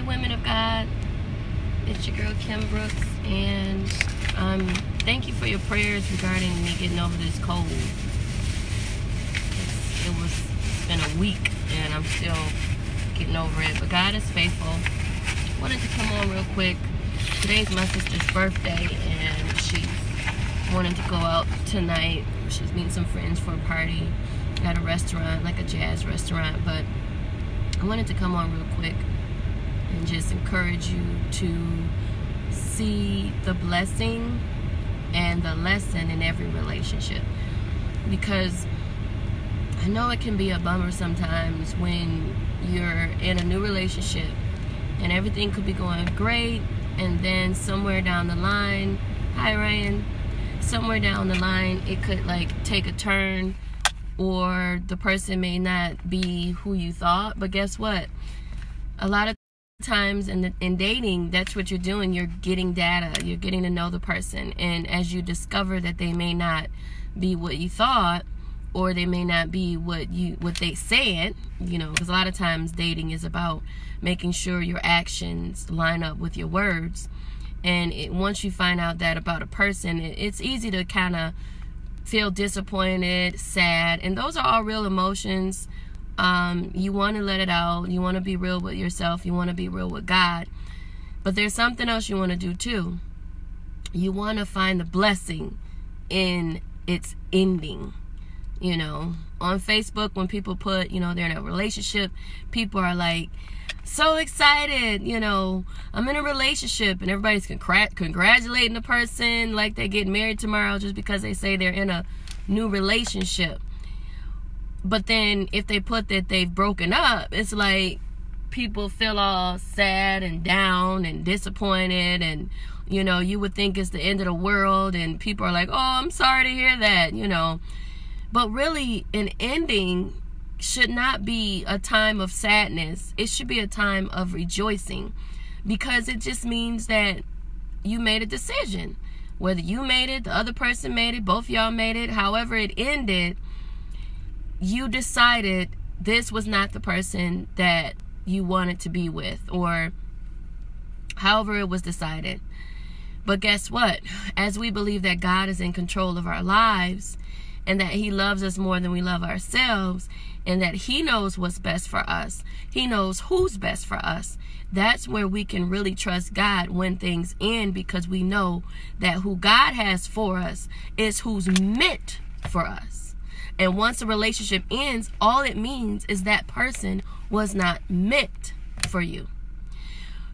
Hey, women of God, it's your girl Kim Brooks, and thank you for your prayers regarding me getting over this cold. It's been a week, and I'm still getting over it, but God is faithful. Wanted to come on real quick. Today's my sister's birthday, and she's wanting to go out tonight. She's meeting some friends for a party at a restaurant, like a jazz restaurant, but I wanted to come on real quick and just encourage you to see the blessing and the lesson in every relationship, because I know it can be a bummer sometimes when you're in a new relationship and everything could be going great, and then somewhere down the line, hi Ryan, somewhere down the line it could like take a turn, or the person may not be who you thought. But guess what? A lot of times in dating, that's what you're doing. You're getting data. You're getting to know the person. And as you discover that they may not be what you thought, or they may not be what they said, you know, because a lot of times dating is about making sure your actions line up with your words. And once you find out that about a person, it's easy to kind of feel disappointed, sad, and those are all real emotions. You want to let it out. You want to be real with yourself. You want to be real with God. But there's something else you want to do too. You want to find the blessing in its ending. You know, on Facebook, when people put, you know, they're in a relationship, people are like, so excited, you know, I'm in a relationship, and everybody's congratulating the person like they get married tomorrow just because they say they're in a new relationship. But then if they put that they've broken up, it's like people feel all sad and down and disappointed, and you know, you would think it's the end of the world, and people are like, oh, I'm sorry to hear that, you know. But really, an ending should not be a time of sadness. It should be a time of rejoicing, because it just means that you made a decision. Whether you made it, the other person made it, both y'all made it, however it ended, you decided this was not the person that you wanted to be with, or however it was decided. But guess what? As we believe that God is in control of our lives, and that He loves us more than we love ourselves, and that He knows what's best for us, He knows who's best for us, that's where we can really trust God when things end, because we know that who God has for us is who's meant for us. And once a relationship ends, all it means is that person was not meant for you.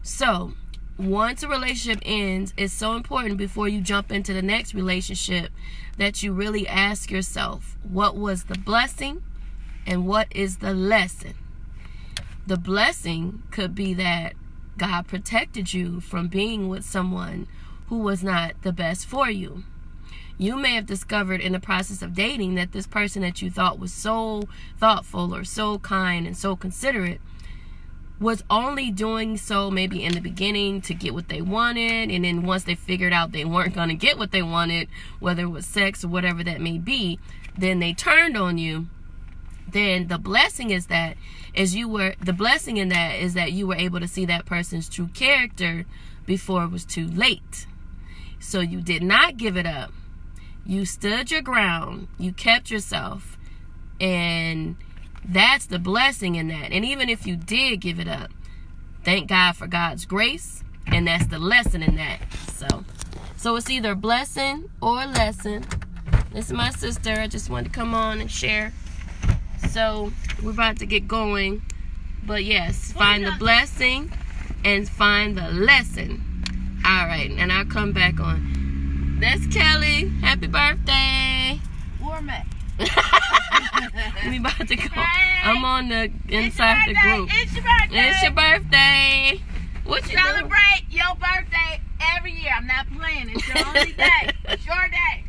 So once a relationship ends, it's so important before you jump into the next relationship that you really ask yourself, what was the blessing and what is the lesson? The blessing could be that God protected you from being with someone who was not the best for you. You may have discovered in the process of dating that this person that you thought was so thoughtful or so kind and so considerate was only doing so maybe in the beginning to get what they wanted, and then once they figured out they weren't going to get what they wanted, whether it was sex or whatever that may be, then they turned on you. Then the blessing is that you were able to see that person's true character before it was too late. So you did not give it up. You stood your ground. You kept yourself, and that's the blessing in that. And even if you did give it up, thank God for God's grace, and that's the lesson in that. So it's either blessing or lesson. This is my sister. I just wanted to come on and share. So we're about to get going, but yes, find the blessing and find the lesson. All right, and I'll come back on. That's Kelly. Happy birthday. Gourmet. We about to go. I'm on the inside the group. It's your birthday. It's your birthday. What you celebrate your birthday every year. I'm not playing. It's your only day. It's your day.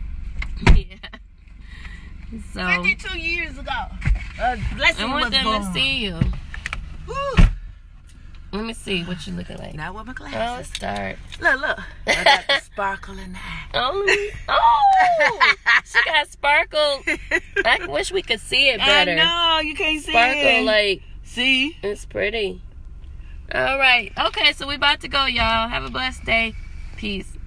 Yeah. So 52 years ago, blessing I want was them born. to see you. Woo. Let me see what you looking like. Now with my Oh, glasses. start. Look. I got the sparkle in the eye. Oh, she got sparkle. I wish we could see it better. I know, you can't see Sparkle, it. like, See? it's pretty. All right. Okay, so we about to go, y'all. Have a blessed day. Peace.